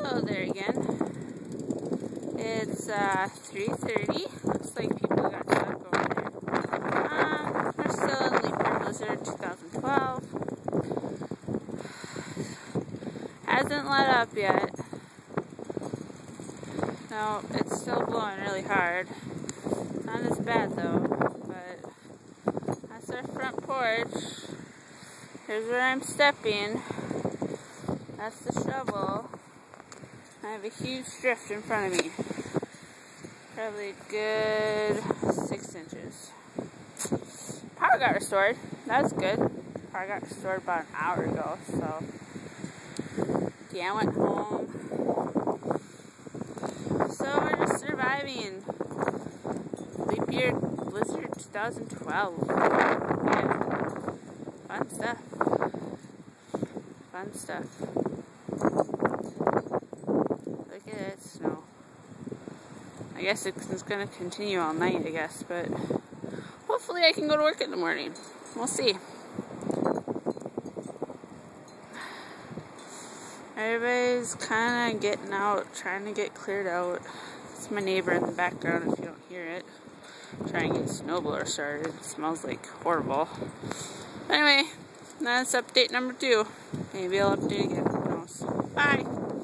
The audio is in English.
Hello there again. It's 3:30. Looks like people got stuck over there. We're still in Leap Year Blizzard 2012. Hasn't let up yet. No, it's still blowing really hard. Not as bad though, but that's our front porch. Here's where I'm stepping. That's the shovel. I have a huge drift in front of me. Probably a good 6 inches. Power got restored. That's good. Power got restored about an hour ago, so yeah, I went home. So we're just surviving. Leap Year Blizzard 2012. Yeah. Fun stuff. Fun stuff. Look at that snow. I guess it's going to continue all night, I guess, but hopefully I can go to work in the morning. We'll see. Everybody's kind of getting out, trying to get cleared out. It's my neighbor in the background if you don't hear it. Trying to get a snowblower started. It smells like horrible. Anyway, that's update number 2. Maybe I'll update again. Who knows? Bye!